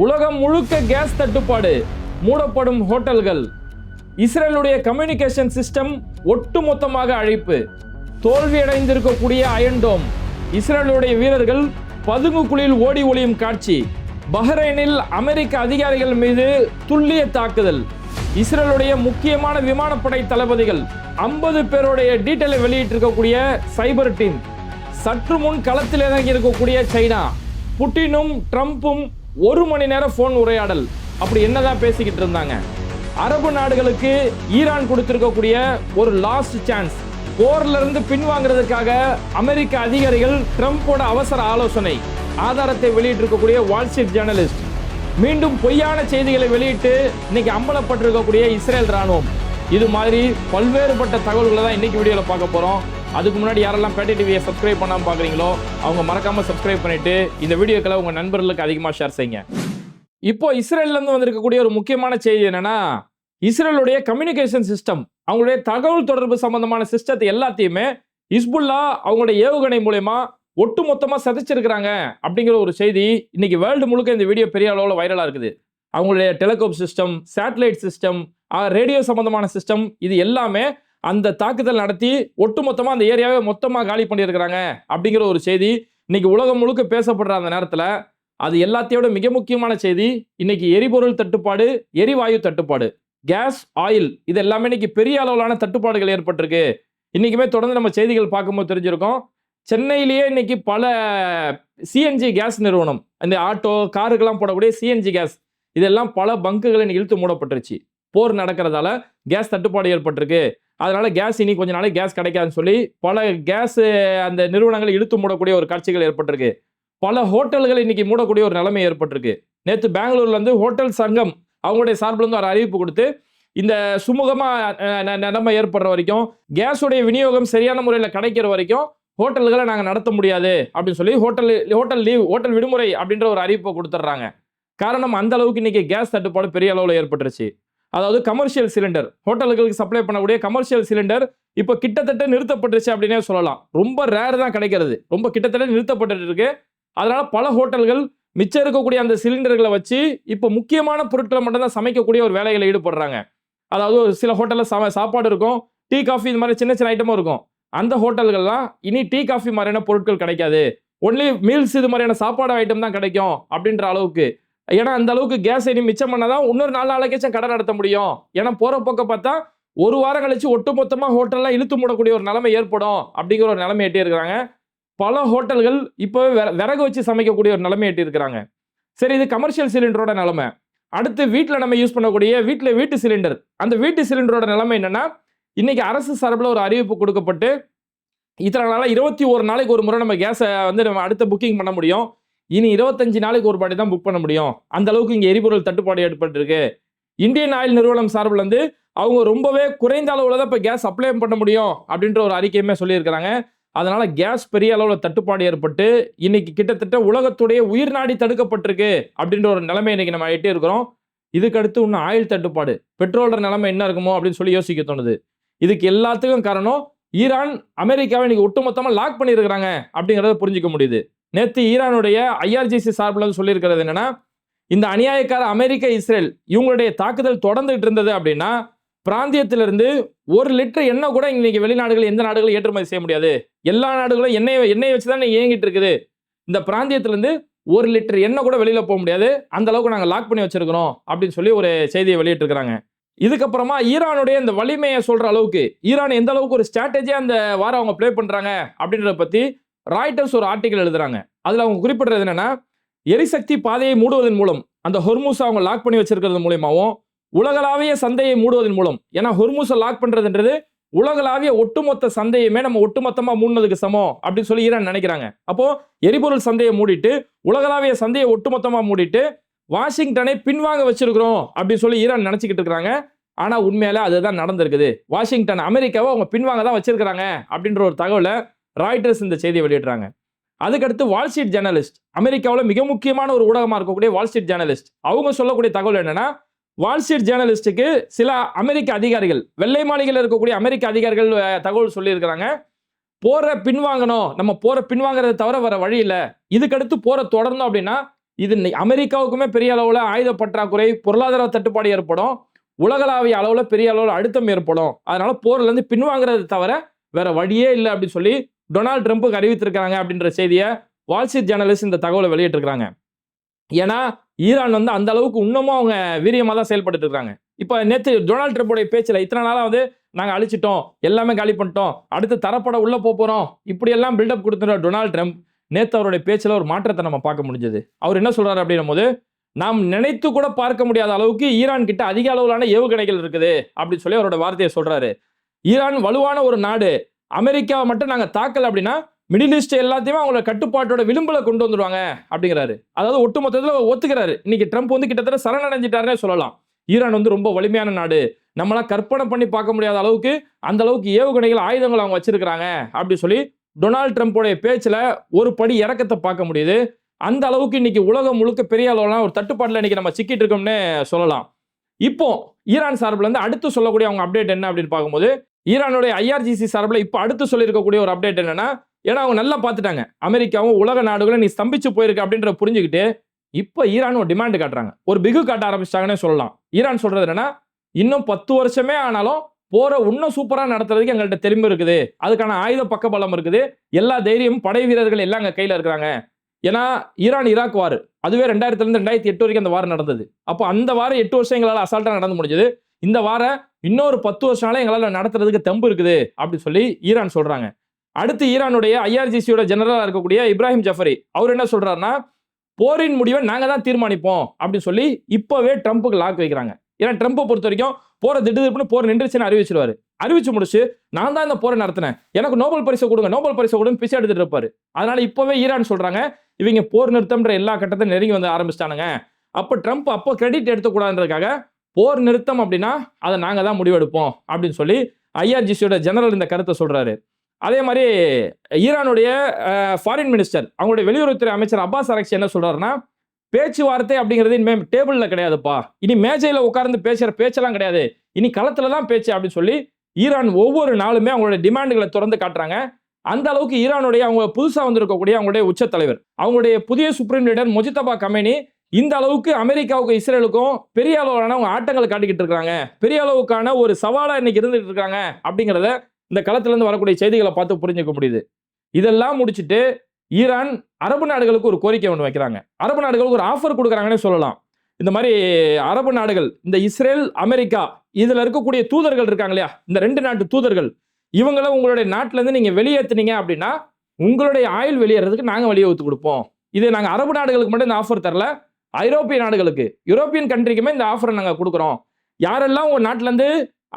உலகம் முழுக்க கேஸ் தட்டுப்பாடு, மூடப்படும் ஹோட்டல்கள், இஸ்ரேலுடைய கம்யூனிகேஷன் சிஸ்டம் ஒட்டுமொத்தமாக அழிப்பு, தோல்வியடைந்திருக்கக்கூடிய அயன் டோம், இஸ்ரேலுடைய வீரர்கள் பதுங்குக்குழியில் ஓடி ஒளியும் காட்சி, பஹ்ரைனில் அமெரிக்க அதிகாரிகள் மீது துல்லிய தாக்குதல், இஸ்ரேலுடைய முக்கியமான விமானப்படை தளபதிகள் 50 பேருடைய டீட்டெயிலை வெளியிட்டிருக்கக்கூடிய சைபர் டீம், சற்று முன் களத்தில் இறங்கி இருக்கக்கூடிய சைனா, புட்டினும் ட்ரம்ப்பும் 1 மணி நேரம் போன் உரையாடல். அப்படி என்னதான் பேசிக்கிட்டு இருந்தாங்க? அரபு நாடுகளுக்கு ஈரான் கொடுத்திருக்கக்கூடிய ஒரு லாஸ்ட் சான்ஸ், போர்ல இருந்து பின்வாங்கிறதுக்காக அமெரிக்க அதிகாரிகள் ட்ரம்போட அவசர ஆலோசனை. ஆதாரத்தை வெளியிட்டிருக்கக்கூடிய வால் ஸ்ட்ரீட் ஜேர்னலிஸ்ட். மீண்டும் பொய்யான செய்திகளை வெளியிட்டு இன்னைக்கு அம்பலப்பட்டிருக்கக்கூடிய இஸ்ரேல் ராணுவம். இது மாதிரி பல்வேறுபட்ட தகவல்களை தான் இன்னைக்கு வீடியோல பார்க்க போறோம். அதுக்கு முன்னாடி யாரெல்லாம் பேட்டை டிவியை சப்ஸ்கிரைப் பண்ணாம பாக்குறீங்களோ அவங்க மறக்காம சப்ஸ்கிரைப் பண்ணிட்டு இந்த வீடியோக்களை உங்க நண்பர்களுக்கு அதிகமா ஷேர் செய்யுங்க. இப்போ இஸ்ரேல்ல இருந்து வந்திருக்கக்கூடிய ஒரு முக்கியமான செய்தி என்னன்னா, இஸ்ரேலுடைய கம்யூனிகேஷன் சிஸ்டம், அவங்களுடைய தகவல் தொடர்பு சம்பந்தமான சிஸ்டத்தை எல்லாத்தையுமே ஹிஸ்புல்லா அவங்களுடைய ஏவுகணை மூலமா ஒட்டுமொத்தமா சதிச்சிருக்கிறாங்க அப்படிங்கிற ஒரு செய்தி இன்னைக்கு வேர்ல்டு முழுக்க இந்த வீடியோ பெரிய அளவில் வைரலா இருக்குது. அவங்களுடைய telecom system, satellite system, radio சம்பந்தமான சிஸ்டம், இது எல்லாமே அந்த தாக்குதல் நடத்தி ஒட்டுமொத்தமா அந்த ஏரியாவை மொத்தமா காலி பண்ணியிருக்கிறாங்க அப்படிங்கிற ஒரு செய்தி இன்னைக்கு உலகம் முழுக்க பேசப்படுற அந்த நேரத்தில், அது எல்லாத்தையோட மிக முக்கியமான செய்தி இன்னைக்கு எரிபொருள் தட்டுப்பாடு, எரிவாயு தட்டுப்பாடு, கேஸ், ஆயில், இது எல்லாமே இன்னைக்கு பெரிய அளவிலான தட்டுப்பாடுகள் ஏற்பட்டிருக்கு. இன்னைக்குமே தொடர்ந்து நம்ம செய்திகள் பார்க்கும்போது தெரிஞ்சிருக்கோம். சென்னையிலேயே இன்னைக்கு பல சிஎன்ஜி கேஸ் நிறுவனம், இந்த ஆட்டோ காருக்கெல்லாம் போடக்கூடிய சிஎன்ஜி கேஸ், இதெல்லாம் பல பங்குகளை இழுத்து மூடப்பட்டுருச்சு. போர் நடக்கிறதால கேஸ் தட்டுப்பாடு ஏற்பட்டிருக்கு. அதனால கேஸ் இனி கொஞ்ச நாளைக்கு கேஸ் கிடைக்காதுன்னு சொல்லி பல கேஸ் அந்த நிறுவனங்களை இழுத்து மூடக்கூடிய ஒரு காட்சிகள் ஏற்பட்டிருக்கு. பல ஹோட்டல்கள் இன்னைக்கு மூடக்கூடிய ஒரு நிலைமை ஏற்பட்டிருக்கு. நேற்று பெங்களூர்ல இருந்து ஹோட்டல் சங்கம் அவங்களுடைய சார்பில் இருந்து ஒரு அறிவிப்பு கொடுத்து, இந்த சுமூகமா நிலைமை ஏற்படுற வரைக்கும், கேஸுடைய விநியோகம் சரியான முறையில் கிடைக்கிற வரைக்கும் ஹோட்டல்களை நாங்கள் நடத்த முடியாது அப்படின்னு சொல்லி ஹோட்டல் விடுமுறை அப்படின்ற ஒரு அறிவிப்பை கொடுத்துட்றாங்க. காரணம், அந்த அளவுக்கு இன்னைக்கு கேஸ் தட்டுப்பாடு பெரிய அளவில் ஏற்பட்டுருச்சு. அதாவது கமர்ஷியல் சிலிண்டர், ஹோட்டல்களுக்கு சப்ளை பண்ணக்கூடிய கமர்ஷியல் சிலிண்டர் இப்போ கிட்டத்தட்ட நிறுத்தப்பட்டுருச்சு அப்படின்னே சொல்லலாம். ரொம்ப ரேர் தான் கிடைக்கிறது, ரொம்ப கிட்டத்தட்ட நிறுத்தப்பட்டு இருக்கு. அதனால பல ஹோட்டல்கள் மிச்சம் இருக்கக்கூடிய அந்த சிலிண்டர்களை வச்சு இப்போ முக்கியமான பொருட்களை மட்டும்தான் சமைக்கக்கூடிய ஒரு வேலைகளை ஈடுபடுறாங்க. அதாவது ஒரு சில ஹோட்டலில் சாப்பாடு இருக்கும், டீ காஃபி இது மாதிரி சின்ன சின்ன ஐட்டமும் இருக்கும். அந்த ஹோட்டல்கள்லாம் இனி டீ காஃபி மாதிரியான பொருட்கள் கிடைக்காது, ஒன்லி மீல்ஸ் இது மாதிரியான சாப்பாடு ஐட்டம் தான் கிடைக்கும் அப்படின்ற அளவுக்கு. ஏன்னா அந்த அளவுக்கு கேஸ் இனி மிச்சம் பண்ணாதான் இன்னொரு 4 நாளைக்காச்சும் கடை நடத்த முடியும். ஏன்னா போற போக்க பார்த்தா ஒரு வாரம் கழிச்சு ஒட்டுமொத்தமா ஹோட்டல்லாம் இழுத்து மூடக்கூடிய ஒரு நிலைமை ஏற்படும் அப்படிங்கிற ஒரு நிலைமை எட்டி இருக்கிறாங்க. பல ஹோட்டல்கள் இப்போவே விறகு வச்சு சமைக்கக்கூடிய ஒரு நிலைமை எட்டி இருக்கிறாங்க. சரி, இது கமர்ஷியல் சிலிண்டரோட நிலைமை. அடுத்து வீட்டில் நம்ம யூஸ் பண்ணக்கூடிய வீட்டு சிலிண்டர், அந்த வீட்டு சிலிண்டரோட நிலைமை என்னன்னா, இன்னைக்கு அரசு சார்பில் ஒரு அறிவிப்பு கொடுக்கப்பட்டு, இத்தனை நாளாக 21 நாளைக்கு ஒரு முறை நம்ம கேஸை நம்ம அடுத்த புக்கிங் பண்ண முடியும். இனி 25 நாளைக்கு ஒரு பாட்டி தான் புக் பண்ண முடியும். அந்த அளவுக்கு இங்கே எரிபொருள் தட்டுப்பாடு ஏற்பட்டிருக்கு. இந்தியன் ஆயில் நிறுவனம் சார்பில் அவங்க ரொம்பவே குறைந்த அளவில் தான் இப்போ கேஸ் சப்ளை பண்ண முடியும் அப்படின்ற ஒரு அறிக்கையுமே சொல்லியிருக்கிறாங்க. அதனால கேஸ் பெரிய அளவில் தட்டுப்பாடு ஏற்பட்டு இன்னைக்கு கிட்டத்தட்ட உலகத்துடைய உயிர் நாடி தடுக்கப்பட்டிருக்கு அப்படின்ற ஒரு நிலைமை இன்னைக்கு நம்ம ஆகிட்டே இருக்கிறோம். இதுக்கு அடுத்து இன்னும் ஆயில் தட்டுப்பாடு, பெட்ரோலோட நிலைமை என்ன இருக்குமோ அப்படின்னு சொல்லி யோசிக்க தோணுது. இதுக்கு எல்லாத்துக்கும் காரணம் ஈரான் அமெரிக்காவை இன்னைக்கு ஒட்டுமொத்தமாக லாக் பண்ணியிருக்கிறாங்க அப்படிங்கிறத புரிஞ்சிக்க முடியுது. நேற்று ஈரானுடைய IRGC சார்பில் சொல்லியிருக்கிறது என்னன்னா, இந்த அநியாயக்கார அமெரிக்க, இஸ்ரேல் இவங்களுடைய தாக்குதல் தொடர்ந்துட்டு இருந்தது அப்படின்னா, பிராந்தியத்திலிருந்து 1 லிட்டர் எண்ணெய் கூட இன்னைக்கு வெளிநாடுகள் எந்த நாடுகளும் ஏற்றுமதி செய்ய முடியாது. எல்லா நாடுகளும் எண்ணெயை வச்சு தான் இயங்கிட்டு இருக்குது. இந்த பிராந்தியத்திலிருந்து 1 லிட்டர் எண்ணெய் கூட வெளியில போக முடியாது, அந்த அளவுக்கு நாங்கள் லாக் பண்ணி வச்சிருக்கிறோம் அப்படின்னு சொல்லி ஒரு செய்தியை வெளியிட்டிருக்கிறாங்க. இதுக்கப்புறமா ஈரானுடைய இந்த வலிமையை சொல்ற அளவுக்கு, ஈரான் எந்த அளவுக்கு ஒரு ஸ்ட்ராட்டஜியா அந்த வாரம் அவங்க பிளே பண்றாங்க அப்படின்றத பத்தி ராய்டர்ஸ் ஒரு ஆர்டிகல் எழுதுறாங்க. அதுல அவங்க குறிப்பிடுறது என்னன்னா, எரிசக்தி பாதையை மூடுவதன் மூலம், அந்த ஹொர்மூஸை அவங்க லாக் பண்ணி வச்சிருக்கிறது மூலமாவும், உலகளாவிய சந்தையை மூடுவதன் மூலம், ஏன்னா ஹொர்மூஸை லாக் பண்றதுன்றது உலகளாவிய ஒட்டுமொத்த சந்தையுமே நம்ம ஒட்டுமொத்தமா மூடினதுக்கு சமம் அப்படின்னு சொல்லி ஈரான் நினைக்கிறாங்க. அப்போ எரிபொருள் சந்தையை மூடிட்டு, உலகளாவிய சந்தையை ஒட்டுமொத்தமா மூடிட்டு வாஷிங்டனை பின்வாங்க வச்சிருக்கிறோம் அப்படின்னு சொல்லி ஈரான் நினைச்சுக்கிட்டு இருக்காங்க. ஆனா உண்மையில அதுதான் நடந்திருக்குது. வாஷிங்டன் அமெரிக்காவை அவங்க பின்வாங்க தான் வச்சிருக்கிறாங்க அப்படின்ற ஒரு தகவலை ராய்டர்ஸ் இந்த செய்தியை வெளியிடுறாங்க. அதுக்கடுத்து வால் ஸ்ட்ரீட் ஜேர்னலிஸ்ட், அமெரிக்காவில் மிக முக்கியமான ஒரு ஊடகமாக இருக்கக்கூடிய வால் ஸ்ட்ரீட் ஜேர்னலிஸ்ட், அவங்க சொல்லக்கூடிய தகவல் என்னன்னா, வால் ஸ்ட்ரீட் ஜேர்னலிஸ்டுக்கு சில அமெரிக்க அதிகாரிகள், வெள்ளை மாளிகையில் இருக்கக்கூடிய அமெரிக்க அதிகாரிகள் தகவல் சொல்லியிருக்கிறாங்க. போற பின்வாங்கணும், நம்ம போற பின்வாங்கிறத தவிர வர வழி இல்லை, இதுக்கடுத்து போற தொடரணும் அப்படின்னா இது அமெரிக்காவுக்குமே பெரிய அளவில் ஆயுத பற்றாக்குறை, பொருளாதார தட்டுப்பாடு ஏற்படும், உலகளாவிய அளவில் பெரிய அளவில் அழுத்தம் ஏற்படும். அதனால போர்லேருந்து பின்வாங்கிறது தவிர வேற வழியே இல்லை அப்படின்னு சொல்லி டொனால்டு ட்ரம்ப்புக்கு அறிவித்திருக்காங்க அப்படின்ற செய்தியை வால் ஸ்ட்ரீட் ஜேர்னலிஸ்ட் இந்த தகவலை வெளியிட்டிருக்காங்க. ஏன்னா ஈரான் வந்து அந்த அளவுக்கு இன்னமும் அவங்க வீரியமாக தான் செயல்பட்டு இருக்காங்க. இப்போ நேற்று டொனால்டு ட்ரம்ப்புடைய பேச்சில் இத்தனை நாளாக வந்து நாங்கள் அழிச்சிட்டோம், எல்லாமே காலி பண்ணிட்டோம், அடுத்து தரப்பட உள்ளே போகிறோம், இப்படியெல்லாம் பில்டப் கொடுத்துற டொனால்டு ட்ரம்ப் நேற்று அவருடைய பேச்சில் ஒரு மாற்றத்தை நம்ம பார்க்க முடிஞ்சது. அவர் என்ன சொல்றாரு அப்படின்னும் போது, நாம் நினைத்து கூட பார்க்க முடியாத அளவுக்கு ஈரான் கிட்ட அதிக அளவிலான ஏவுகணைகள் இருக்குது அப்படின்னு சொல்லி அவரோட வார்த்தையை சொல்றாரு. ஈரான் வலுவான ஒரு நாடு, அமெரிக்காவை மட்டும் நாங்கள் தாக்கல அப்படின்னா மிடில் ஈஸ்ட் எல்லாத்தையுமே அவங்களோட கட்டுப்பாட்டோட விளிம்புல கொண்டு வந்துருவாங்க அப்படிங்கிறாரு. அதாவது ஒட்டுமொத்தத்தில் ஒத்துக்கிறாரு. இன்னைக்கு ட்ரம்ப் வந்து கிட்டத்தட்ட சரணடைஞ்சிட்டாருன்னே சொல்லலாம். ஈரான் வந்து ரொம்ப வலிமையான நாடு, நம்மளாம் கற்பனை பண்ணி பார்க்க முடியாத அளவுக்கு அந்த அளவுக்கு ஏவுகணைகள், ஆயுதங்கள் அவங்க வச்சிருக்கிறாங்க அப்படி சொல்லி டொனால்டு ட்ரம்ப்போடைய பேச்சில் ஒரு படி இறக்கத்தை பார்க்க முடியுது. அந்த அளவுக்கு இன்னைக்கு உலகம் முழுக்க பெரிய அளவுலாம் ஒரு தட்டுப்பாட்டில் இன்னைக்கு நம்ம சிக்கிட்டு இருக்கோம்னு சொல்லலாம். இப்போ ஈரான் சார்பில் இருந்து அடுத்து சொல்லக்கூடிய அவங்க அப்டேட் என்ன அப்படின்னு பார்க்கும்போது, ஈரானுடைய IRGC சார்பில் இப்போ அடுத்து சொல்லியிருக்கக்கூடிய ஒரு அப்டேட் என்னன்னா, ஏன்னா அவங்க நல்லா பார்த்துட்டாங்க, அமெரிக்காவும் உலக நாடுகளும் நீ ஸ்தம்பிச்சு போயிருக்கு அப்படின்ற புரிஞ்சுக்கிட்டு இப்போ ஈரான் ஒரு டிமாண்ட் காட்டுறாங்க, ஒரு பிகு காட்ட ஆரம்பிச்சிட்டாங்கன்னு சொல்லலாம். ஈரான் சொல்றது என்னன்னா, இன்னும் 10 வருஷமே ஆனாலும் போற இன்னும் சூப்பரா நடத்துறதுக்கு எங்கள்கிட்ட தெளிவு இருக்குது, அதுக்கான ஆயுத பக்கபலம் இருக்குது, எல்லா தைரியம் படை வீரர்கள் எல்லாம் எங்க கையில இருக்கிறாங்க. ஏன்னா ஈரான் ஈராக் வார் அதுவே 2000 இருந்து 2008 வரைக்கும் அந்த வார் நடந்தது. அப்போ அந்த வாரம் 8 வருஷம் எங்களால் அசால்ட்டா நடந்து முடிஞ்சது, இந்த வாரம் இன்னொரு 10 வருஷம் எங்களால் நடத்துறதுக்கு தெம்பு இருக்குது அப்படி சொல்லி ஈரான் சொல்றாங்க. அடுத்து ஈரானுடைய IRGCயோட ஜெனரலா இருக்கக்கூடிய இப்ராஹிம் ஜஃபரி அவர் என்ன சொல்றாருன்னா, போரின் முடிவை நாங்க தான் தீர்மானிப்போம் அப்படின்னு சொல்லி இப்பவே ட்ரம்ப்புக்கு லாக் வைக்கிறாங்க. ஏன்னா ட்ரம்ப்பை பொறுத்த வரைக்கும் போரை திடீர்னு போர் நின்றுச்சுன்னு அறிவிச்சிருவாரு. அறிவிச்சு முடிச்சு நான் தான் இந்த போரை நடத்தினேன், எனக்கு நோபல் பரிசு கொடுங்க, நோபல் பரிசு கொடுன்னு பிச்சை எடுத்துட்டு இருப்பாரு. அதனால இப்பவே ஈரான் சொல்றாங்க, இவங்க போர் நிறுத்தம்ன்ற எல்லா கட்டத்தையும் நெருங்கி வந்து ஆரம்பிச்சிட்டானுங்க. அப்போ ட்ரம்ப் அப்போ கிரெடிட் எடுத்துக்கூடாதுன்றதுக்காக போர் நிறுத்தம் அப்படின்னா அதை நாங்க தான் முடிவெடுப்போம் அப்படின்னு சொல்லி IRGCயோட ஜெனரல் இந்த கருத்தை சொல்றாரு. அதே மாதிரி ஈரானுடைய ஃபாரின் மினிஸ்டர், அவங்களுடைய வெளியுறவுத்துறை அமைச்சர் அப்பாஸ் அரக்சி என்ன சொல்றாருன்னா, பேச்சுவார்த்தை அப்படிங்கிறது இனிமேல் டேபிள்ல கிடையாதுப்பா, இனி மேஜையில் உட்கார்ந்து பேசுற பேச்செல்லாம் கிடையாது, இனி களத்துல தான் பேச்சு அப்படின்னு சொல்லி ஈரான் ஒவ்வொரு நாளுமே அவங்களுடைய டிமாண்டுகளை திறந்து காட்டுறாங்க. அந்த அளவுக்கு ஈரானுடைய அவங்க புதுசா வந்திருக்கக்கூடிய அவங்களுடைய உச்ச தலைவர், அவங்களுடைய புதிய சுப்ரீம் லீடர் முஜித்தபா கமேனி இந்த அளவுக்கு அமெரிக்காவுக்கும் இஸ்ரேலுக்கும் பெரிய அளவான அவங்க ஆட்டங்களை காட்டிக்கிட்டு இருக்காங்க, பெரிய அளவுக்கான ஒரு சவாலா இன்னைக்கு இருந்துட்டு இருக்காங்க அப்படிங்கிறத இந்த களத்துல இருந்து வரக்கூடிய செய்திகளை பார்த்து புரிஞ்சுக்க முடியுது. இதெல்லாம் முடிச்சுட்டு ஈரான் அரபு நாடுகளுக்கு ஒரு கோரிக்கை ஒன்று வைக்கிறாங்க, அரபு நாடுகளுக்கு ஒரு ஆஃபர் கொடுக்குறாங்கன்னு சொல்லலாம். இந்த மாதிரி அரபு நாடுகள், இந்த இஸ்ரேல் அமெரிக்கா இதுல இருக்கக்கூடிய தூதர்கள் இருக்காங்க இல்லையா, இந்த 2 நாட்டு தூதர்கள் இவங்கள உங்களுடைய நாட்டில இருந்து நீங்க வெளியேற்றினீங்க அப்படின்னா உங்களுடைய ஆயுள் வெளியேறதுக்கு நாங்க வழியை ஒத்து கொடுப்போம். இது நாங்க அரபு நாடுகளுக்கு மட்டும் இந்த ஆஃபர் தரல, ஐரோப்பிய நாடுகளுக்கு, யூரோப்பியன் கண்ட்ரிக்குமே இந்த ஆஃபரை நாங்க கொடுக்குறோம். யாரெல்லாம் உங்க நாட்டில இருந்து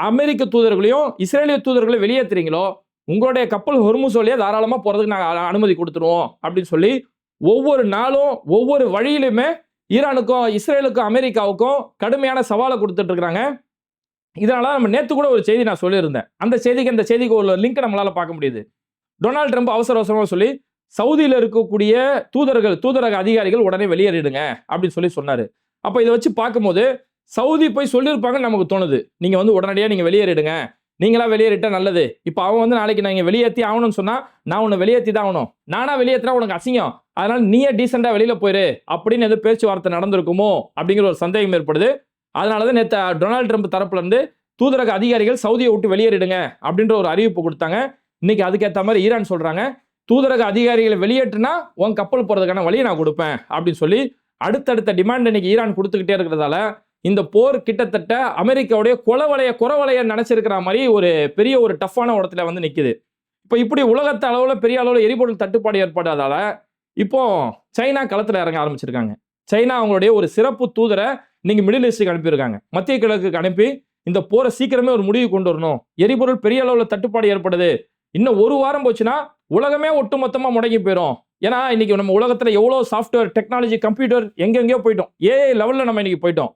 அமெரிக்க தூதர்களையும் இஸ்ரேலிய தூதர்களையும் வெளியேற்றுறீங்களோ உங்களுடைய கப்பல் ஹொர்முஸ் வழியா தாராளமா போறதுக்கு நாங்கள் அனுமதி கொடுத்துருவோம் அப்படின்னு சொல்லி ஒவ்வொரு நாளும் ஒவ்வொரு வழியிலுமே ஈரானுக்கும் இஸ்ரேலுக்கும் அமெரிக்காவுக்கும் கடுமையான சவாலை கொடுத்துட்டு இருக்காங்க. இதனால நம்ம நேற்று கூட ஒரு செய்தி நான் சொல்லியிருந்தேன், அந்த செய்திக்கு இந்த செய்திக்கு ஒரு லிங்க் நம்மளால பார்க்க முடியுது. டொனால்டு ட்ரம்ப் அவசர அவசரமாக சொல்லி சவுதியில் இருக்கக்கூடிய தூதரக அதிகாரிகள் உடனே வெளியேறிடுங்க அப்படின்னு சொல்லி சொன்னாரு. அப்போ இதை வச்சு பார்க்கும்போது சவுதி போய் சொல்லியிருப்பாங்கன்னு நமக்கு தோணுது, நீங்க வந்து உடனடியாக நீங்க வெளியேறிடுங்க, நீங்களா வெளியேறிட்டா நல்லது. இப்போ அவன் வந்து நாளைக்கு நான் வெளியேற்றி ஆகணும்னு சொன்னா நான் உன்னை வெளியேற்றி தான் ஆகணும், நானா வெளியேற்றினா உனக்கு அசிங்கம், அதனால நீயே டீசெண்டா வெளியில போயிரு அப்படின்னு எது பேச்சுவார்த்தை நடந்திருக்குமோ அப்படிங்கிற ஒரு சந்தேகம் ஏற்படுது. அதனாலதான் நேற்று டொனால்டு ட்ரம்ப் தரப்புல இருந்து தூதரக அதிகாரிகள் சவுதியை விட்டு வெளியேறிடுங்க அப்படின்ற ஒரு அறிவிப்பு கொடுத்தாங்க. இன்னைக்கு அதுக்கேற்ற மாதிரி ஈரான் சொல்றாங்க, தூதரக அதிகாரிகளை வெளியேற்றினா உன் கப்பல் போறதுக்கான வழியை நான் கொடுப்பேன் அப்படின்னு சொல்லி அடுத்தடுத்த டிமாண்ட் இன்னைக்கு ஈரான் கொடுத்துக்கிட்டே இருக்கிறதால இந்த போர் கிட்டத்தட்ட அமெரிக்காவுடைய குறவலைய நினைச்சிருக்கிற மாதிரி ஒரு பெரிய ஒரு டஃப்பான இடத்துல வந்து நிக்குது. இப்போ இப்படி உலகத்து அளவுல பெரிய அளவுல எரிபொருள் தட்டுப்பாடு ஏற்படாதால இப்போ சைனா களத்துல இறங்க ஆரம்பிச்சிருக்காங்க. சைனா அவங்களுடைய ஒரு சிறப்பு தூதரை இன்னைக்கு மிடில் ஈஸ்டுக்கு அனுப்பியிருக்காங்க, மத்திய கிழக்குக்கு அனுப்பி இந்த போரை சீக்கிரமே ஒரு முடிவு கொண்டு வரணும், எரிபொருள் பெரிய அளவுல தட்டுப்பாடு ஏற்படுது, இன்னும் ஒரு வாரம் போச்சுன்னா உலகமே ஒட்டுமொத்தமா முடங்கி போயிடும். ஏன்னா இன்னைக்கு நம்ம உலகத்துல எவ்வளவு சாஃப்ட்வேர் டெக்னாலஜி கம்ப்யூட்டர் எங்கெங்கயோ போயிட்டோம், ஏஐ லெவல்ல நம்ம இன்னைக்கு போயிட்டோம்.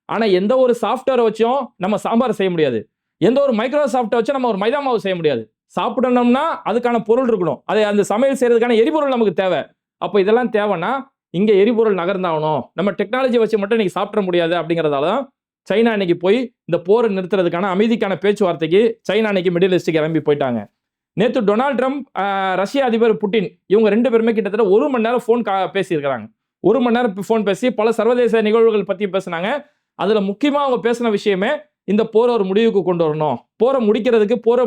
ஆனா எந்த ஒரு சாஃப்ட்வேரை வச்சும் நம்ம சாம்பார் செய்ய முடியாது, எந்த ஒரு மைக்ரோசாஃப்ட்டை வச்சு நம்ம ஒரு மைதா மாவு செய்ய முடியாது. சாப்பிடணும்னா அதுக்கான பொருள் இருக்கணும், அதை அந்த சமையல் செய்யறதுக்கான எரிபொருள் நமக்கு தேவை. அப்போ இதெல்லாம் தேவைன்னா இங்க எரிபொருள் நகர்ந்தாகணும், நம்ம டெக்னாலஜி வச்சு மட்டும் இன்னைக்கு சாப்பிட முடியாது. அப்படிங்கிறதால தான் சைனா இன்னைக்கு போய் இந்த போரை நிறுத்துறதுக்கான அமைதிக்கான பேச்சுவார்த்தைக்கு சைனா இன்னைக்கு மிடில் ஈஸ்டுக்கு கிளம்பி போயிட்டாங்க. நேற்று டொனால்டு ட்ரம்ப், ரஷ்ய அதிபர் புட்டின் இவங்க 2 பேருமே கிட்டத்தட்ட 1 மணி நேரம் ஃபோன் பேசியிருக்கிறாங்க. 1 மணி நேரம் ஃபோன் பேசி பல சர்வதேச நிகழ்வுகள் பத்தி பேசினாங்க. அதுல முக்கியமா அவங்க பேசின விஷயமே இந்த போரை ஒரு முடிவுக்கு கொண்டு வரணும். போரை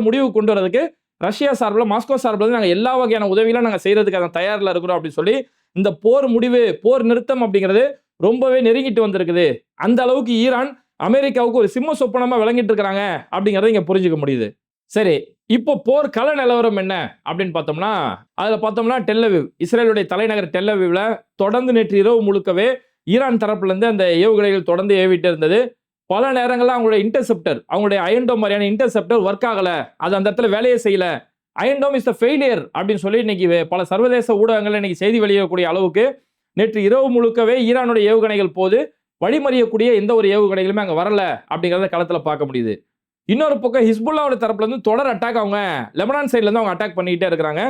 முடிவுக்கு கொண்டு வரதுக்கு ரஷ்யா சார்பில், மாஸ்கோ சார்பில் நாங்கள் எல்லா வகையான உதவிகளும் நாங்கள் செய்யறதுக்கு தயாரில் இருக்கிறோம் அப்படின்னு சொல்லி இந்த போர் நிறுத்தம் அப்படிங்கிறது ரொம்பவே நெருங்கிட்டு வந்திருக்குது. அந்த அளவுக்கு ஈரான் அமெரிக்காவுக்கு ஒரு சிம்ம சொப்பனமா விளங்கிட்டு இருக்கிறாங்க அப்படிங்கறத இங்க புரிஞ்சுக்க முடியுது. சரி, இப்போ போர் கள நிலவரம் என்ன அப்படின்னு பார்த்தோம்னா டெல் அவீவ், இஸ்ரேலுடைய தலைநகர் டெல் அவீவ்ல தொடர்ந்து நேற்று இரவு முழுக்கவே ஈரான் தரப்புல இருந்து அந்த ஏவுகணைகள் தொடர்ந்து ஏவிட்டு இருந்தது. பல நேரங்களில் அவங்களுடைய அயன் டோம் மாதிரியான இன்டர்செப்டர் ஒர்க் ஆகல, அது அந்த இடத்துல வேலையை செய்யல. Iron Dome is the failure அப்படின்னு சொல்லி இன்னைக்கு பல சர்வதேச ஊடகங்கள் இன்னைக்கு செய்தி வெளியிடக்கூடிய அளவுக்கு நேற்று இரவு முழுக்கவே ஈரானுடைய ஏவுகணைகள் போது வழிமறியக்கூடிய எந்த ஒரு ஏவுகணைகளுமே அங்க வரல அப்படிங்கறத களத்துல பார்க்க முடியுது. இன்னொரு பக்கம் ஹிஸ்புல்லாவோட தரப்புல இருந்து தொடர் அட்டாக் அவங்க லெபனான் சைட்ல இருந்து அவங்க அட்டாக் பண்ணிக்கிட்டே இருக்கிறாங்க.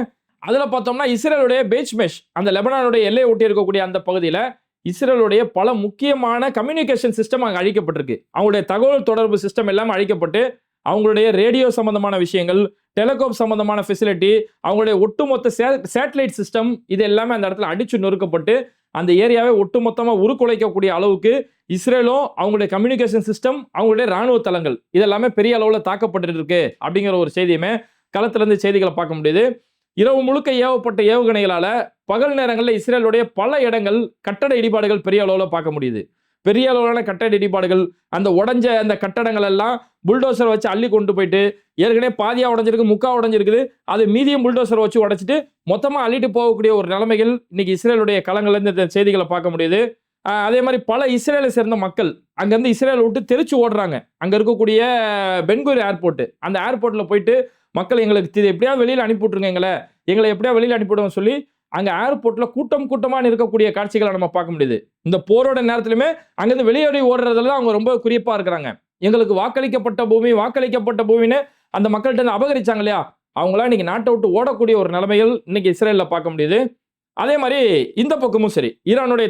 அதுல பார்த்தோம்னா இஸ்ரேலுடைய பேச்மெஷ், அந்த லெபனானுடைய எல்லையை ஒட்டி இருக்கக்கூடிய அந்த பகுதியில இஸ்ரேலுடைய பல முக்கியமான கம்யூனிகேஷன் சிஸ்டம் அங்கே அழிக்கப்பட்டிருக்கு. அவங்களுடைய தகவல் தொடர்பு சிஸ்டம் எல்லாம் அழிக்கப்பட்டு அவங்களுடைய ரேடியோ சம்பந்தமான விஷயங்கள், டெலிகாம் சம்பந்தமான ஃபெசிலிட்டி, அவங்களுடைய ஒட்டுமொத்த சேட்டலைட் சிஸ்டம் இது எல்லாமே அந்த இடத்துல அடிச்சு நொறுக்கப்பட்டு அந்த ஏரியாவை ஒட்டுமொத்தமாக உருக்குலைக்கக்கூடிய அளவுக்கு இஸ்ரேலும் அவங்களுடைய கம்யூனிகேஷன் சிஸ்டம், அவங்களுடைய ராணுவ தளங்கள் இதெல்லாமே பெரிய அளவில் தாக்கப்பட்டு இருக்கு அப்படிங்கிற ஒரு செய்தியுமே களத்திலிருந்து செய்திகளை பார்க்க முடியுது. இரவு முழுக்க ஏவப்பட்ட ஏவுகணைகளால பகல் நேரங்களில் இஸ்ரேலுடைய பல இடங்கள் கட்டட இடிபாடுகள் பெரிய அளவில் பார்க்க முடியுது. பெரிய அளவிலான கட்டட இடிபாடுகள், அந்த உடஞ்ச அந்த கட்டடங்கள் எல்லாம் புல்டோசர் வச்சு அள்ளி கொண்டு போயிட்டு ஏற்கனவே பாதியா உடஞ்சிருக்கு, முக்கா உடஞ்சிருக்குது, அது மீதியும் புல்டோசர் வச்சு உடைச்சிட்டு மொத்தமாக அள்ளிட்டு போகக்கூடிய ஒரு நிலைமைகள் இன்னைக்கு இஸ்ரேலுடைய களங்கள்ல இந்த செய்திகளை பார்க்க முடியுது. அதே மாதிரி பல இஸ்ரேலை சேர்ந்த மக்கள் அங்கேருந்து இஸ்ரேலை விட்டு தெரிச்சு ஓடுறாங்க. அங்கே இருக்கக்கூடிய பென்குர் ஏர்போர்ட், அந்த ஏர்போர்ட்டில் போயிட்டு மக்கள் எங்களுக்கு எப்படியாவது வெளியில் அனுப்பிவிட்டுருங்க, எங்களை எப்படியா வெளியில் அனுப்பிவிடுவோம் சொல்லி அங்கே ஏர்போர்ட்டில் கூட்டமாக இருக்கக்கூடிய காட்சிகளை நம்ம பார்க்க முடியுது. இந்த போரோட நேரத்திலுமே அங்கேருந்து வெளியேறி ஓடுறதுல தான் அவங்க ரொம்ப குறிப்பாக இருக்கிறாங்க. எங்களுக்கு வாக்களிக்கப்பட்ட பூமின்னு அந்த மக்கள்கிட்ட அபகரிச்சாங்க இல்லையா, அவங்களாம் இன்னைக்கு நாட்டை விட்டு ஓடக்கூடிய ஒரு நிலைமைகள் இன்னைக்கு இஸ்ரேலில் பார்க்க முடியுது. அதே மாதிரி இந்த பக்கமும் சரி, ஈரானுடைய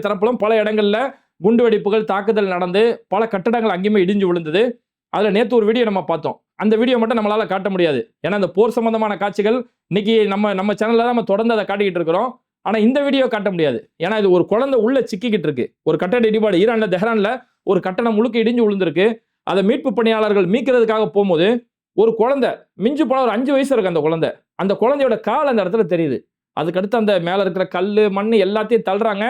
தரப்புலும் பல இடங்கள்ல குண்டு வெடிப்புகள், தாக்குதல் நடந்து பல கட்டடங்கள் அங்கேயுமே இடிஞ்சு விழுந்தது. அதில் நேற்று ஒரு வீடியோ நம்ம பார்த்தோம். அந்த வீடியோ மட்டும் நம்மளால காட்ட முடியாது, ஏன்னா அந்த போர் சம்பந்தமான காட்சிகள் இன்னைக்கு நம்ம சேனல்ல தான் நம்ம தொடர்ந்து அதை காட்டிக்கிட்டு இருக்கிறோம். ஆனால் இந்த வீடியோ காட்ட முடியாது, ஏன்னா இது ஒரு குழந்தை உள்ள சிக்கிக்கிட்டு இருக்கு. ஒரு கட்டட இடிபாடு ஈரான்ல தெஹ்ரான்ல ஒரு கட்டணம் முழுக்க இடிஞ்சு விழுந்திருக்கு. அதை மீட்பு பணியாளர்கள் மீட்கிறதுக்காக போகும்போது ஒரு குழந்தை மிஞ்சு போன ஒரு 5 வயசு இருக்கு. அந்த குழந்தையோட கால் அந்த இடத்துல தெரியுது. அதுக்கடுத்து அந்த மேல இருக்கிற கல் மண் எல்லாத்தையும் தள்ளுறாங்க.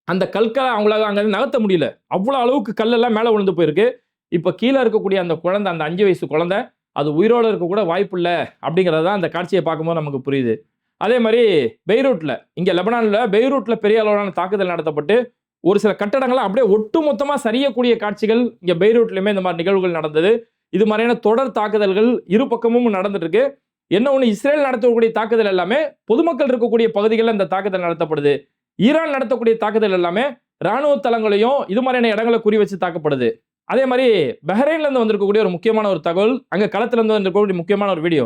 அந்த கற்களை அவங்களால அங்க நகர்த்த முடியல, அவ்வளோ அளவுக்கு கல்லெல்லாம் மேலே விழுந்து போயிருக்கு. இப்போ கீழே இருக்கக்கூடிய அந்த குழந்தை, அந்த 5 வயசு குழந்தை, அது உயிரோடு இருக்க கூட வாய்ப்பு இல்லை அப்படிங்கிறது தான் அந்த காட்சியை பார்க்கும்போது நமக்கு புரியுது. அதே மாதிரி பெய்ரூட்ல, இங்கே லெபனான்ல பெய்ரூட்ல பெரிய அளவிலான தாக்குதல் நடத்தப்பட்டு ஒரு சில கட்டடங்கள்லாம் அப்படியே ஒட்டுமொத்தமாக சரியக்கூடிய காட்சிகள் இங்கே பெய்ரூட்லையுமே இந்த மாதிரி நிகழ்வுகள் நடந்தது. இது மாதிரியான தொடர் தாக்குதல்கள் இரு பக்கமும் நடந்துட்டு இருக்கு. என்ன ஒன்று, இஸ்ரேல் நடத்தக்கூடிய தாக்குதல் எல்லாமே பொதுமக்கள் இருக்கக்கூடிய பகுதிகளில் இந்த தாக்குதல் நடத்தப்படுது. ஈரான் நடத்தக்கூடிய தாக்குதல் எல்லாமே ராணுவ தளங்களையும் இது மாதிரியான இடங்களை குறி வச்சு தாக்கப்படுது. அதே மாதிரி பஹ்ரைன்ல இருந்து வந்திருக்கக்கூடிய ஒரு முக்கியமான ஒரு தகவல், அங்க களத்துல இருந்து வந்திருக்கக்கூடிய முக்கியமான ஒரு வீடியோ.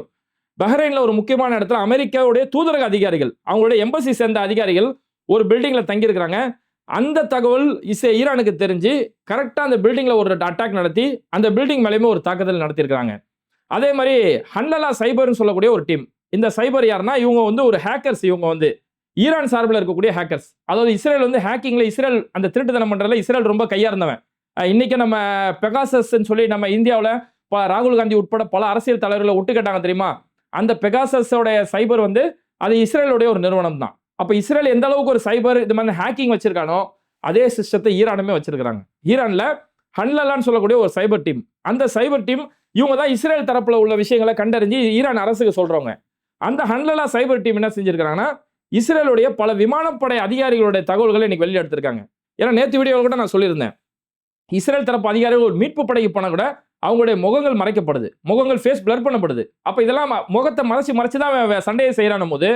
பஹ்ரைன்ல ஒரு முக்கியமான இடத்துல அமெரிக்காவுடைய தூதரக அதிகாரிகள், அவங்களுடைய எம்பசி சேர்ந்த அதிகாரிகள் ஒரு பில்டிங்ல தங்கி இருக்கிறாங்க. அந்த தகவல் ஈரானுக்கு தெரிஞ்சு கரெக்டா அந்த பில்டிங்ல ஒரு அட்டாக் நடத்தி அந்த பில்டிங் மேலேயுமே ஒரு தாக்குதல் நடத்தியிருக்காங்க. அதே மாதிரி ஹன்லலா சைபர்னு சொல்லக்கூடிய ஒரு டீம். இந்த சைபர் யாருன்னா, இவங்க ஒரு ஹேக்கர்ஸ். இவங்க ஈரான் சார்பில் இருக்கக்கூடிய ஹேக்கர்ஸ். அதாவது இஸ்ரேல் ஹேக்கிங்ல, இஸ்ரேல் அந்த திருட்டுத்தனம் பண்றதுல இஸ்ரேல் ரொம்ப கையார்ந்தவன். இன்னைக்கு நம்ம பெகாசஸ் சொல்லி நம்ம இந்தியாவில் ராகுல் காந்தி உட்பட பல அரசியல் தலைவர்களை ஒட்டுக்கட்டாங்க தெரியுமா. அந்த பெகாசஸோட சைபர் அது இஸ்ரேலுடைய ஒரு நிறுவனம் தான். அப்போ இஸ்ரேல் எந்த அளவுக்கு ஒரு சைபர் இது மாதிரி ஹேக்கிங் வச்சிருக்கானோ அதே சிஸ்டத்தை ஈரானுமே வச்சிருக்காங்க. ஈரான்ல ஹன்லலான்னு சொல்லக்கூடிய ஒரு சைபர் டீம். அந்த சைபர் டீம் இவங்க தான் இஸ்ரேல் தரப்புல உள்ள விஷயங்களை கண்டறிஞ்சு ஈரான் அரசுக்கு சொல்றவங்க. அந்த ஹன்லலா சைபர் டீம் என்ன செஞ்சிருக்காங்கன்னா, இஸ்ரேலுடைய பல விமானப்படை அதிகாரிகளுடைய தகவல்களை இன்னைக்கு வெளியே எடுத்திருக்காங்க. ஏன்னா நேற்று வீடியோவில் கூட நான் சொல்லியிருந்தேன், இஸ்ரேல் தரப்பு அதிகாரிகள் ஒரு மீட்பு படைக்கு போனா கூட அவங்களுடைய முகங்கள் மறைக்கப்படுது, முகங்கள் ஃபேஸ் பிளர் பண்ணப்படுது. அப்ப இதெல்லாம் முகத்தை மறைச்சு தான் சண்டையை செய்யறான போது,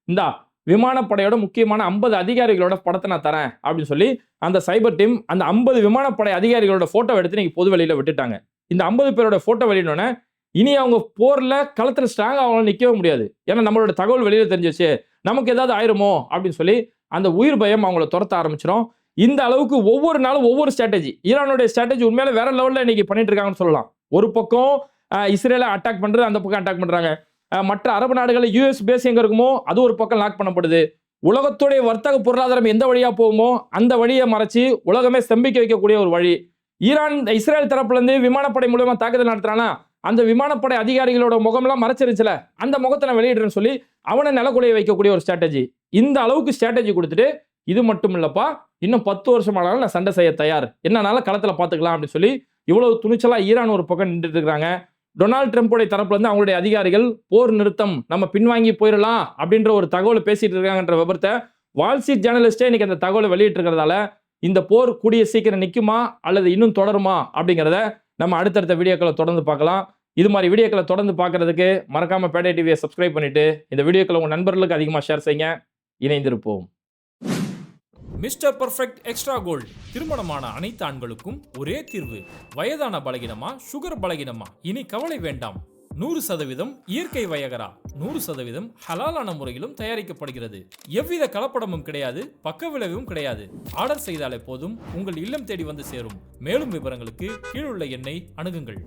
இந்த விமானப்படையோட முக்கியமான 50 அதிகாரிகளோட படத்தை நான் தரேன் அப்படின்னு சொல்லி அந்த சைபர் டீம் அந்த 50 விமானப்படை அதிகாரிகளோட போட்டோ எடுத்து நீங்க பொது வெளியில விட்டுட்டாங்க. இந்த 50 பேரோட போட்டோ வெளியிடனோன்னே இனி அவங்க போர்ல களத்துல ஸ்ட்ராங் ஆகணும், நிற்கவே முடியாது. ஏன்னா நம்மளோட தகவல் வெளியில தெரிஞ்சிச்சு, நமக்கு ஏதாவது ஆயிருமோ அப்படின்னு சொல்லி அந்த உயிர் பயம் அவங்கள துரத்த ஆரம்பிச்சிடும். இந்த அளவுக்கு ஒவ்வொரு நாளும் ஒவ்வொரு ஸ்ட்ராட்டஜி, ஈரானுடைய ஸ்ட்ராட்டஜி உண்மையில வேற லெவல்ல இன்னைக்கு பண்ணிட்டு இருக்காங்கன்னு சொல்லலாம். ஒரு பக்கம் இஸ்ரேலை அட்டாக் பண்றது, அந்த பக்கம் அட்டாக் பண்றாங்க. மற்ற அரபு நாடுகளில் யூஎஸ் பேஸ் எங்க இருக்குமோ அது ஒரு பக்கம் லாக் பண்ணப்படுது. உலகத்துடைய வர்த்தக பொருளாதாரம் எந்த வழியா போகுமோ அந்த வழியை மறைச்சு உலகமே ஸ்தம்பிக்க வைக்கக்கூடிய ஒரு வழி. ஈரான் இஸ்ரேல் தரப்புல இருந்து விமானப்படை மூலமா தாக்குதல் நடத்துறானா, அந்த விமானப்படை அதிகாரிகளோட முகம்லாம் மறைச்சிருச்சுல, அந்த முகத்தை நான் வெளியிடுறேன்னு சொல்லி அவனை நிலக்குலைய வைக்கக்கூடிய ஒரு ஸ்ட்ராட்டஜி. இந்த அளவுக்கு ஸ்ட்ராட்டஜி கொடுத்துட்டு, இது மட்டும் இல்லப்பா, இன்னும் 10 வருஷம் ஆனாலும் நான் சண்டை செய்ய தயார், என்னன்னாலும் களத்துல பாத்துக்கலாம் அப்படின்னு சொல்லி இவ்வளவு துணிச்சலா ஈரான் ஒரு பக்கம் நின்றுட்டு இருக்காங்க. டொனால்டு ட்ரம்ப்போட தரப்புல இருந்து அவங்களுடைய அதிகாரிகள் போர் நிறுத்தம், நம்ம பின்வாங்கி போயிடலாம் அப்படின்ற ஒரு தகவலை பேசிட்டு இருக்காங்கன்ற விபரத்தை வால் ஸ்ட்ரீட் ஜேர்னலிஸ்டே இன்னைக்கு அந்த தகவலை வெளியிட்டு இருக்கிறதால இந்த போர் கூடிய சீக்கிரம் நிக்குமா அல்லது இன்னும் தொடருமா அப்படிங்கிறத நம்ம அடுத்தடுத்த வீடியோக்களை தொடர்ந்து பார்க்கலாம். இது மாதிரி வீடியோக்களை தொடர்ந்து பார்க்கறதுக்கு மறக்காம பேடை டிவியை சப்ஸ்கிரைப் பண்ணிட்டு இந்த வீடியோக்களை உங்க நண்பர்களுக்கு அதிகமாக ஷேர் செய்யுங்க. இணைந்திருப்போம். Mister perfect extra cold. திருமணமான அனைத்து ஆண்களுக்கும் ஒரே தீர்வு. வயதான பலகினமா, சுகர் பலகினமா, இனி கவலை வேண்டாம். 100% இயற்கை வயகரா, 100% ஹலாலான முறையிலும் தயாரிக்கப்படுகிறது. எவ்வித கலப்படமும் கிடையாது, பக்க விளைவும் கிடையாது. ஆர்டர் செய்தாலே போதும், உங்கள் இல்லம் தேடி வந்து சேரும். மேலும் விவரங்களுக்கு கீழுள்ள எண்ணை அணுகுங்கள்.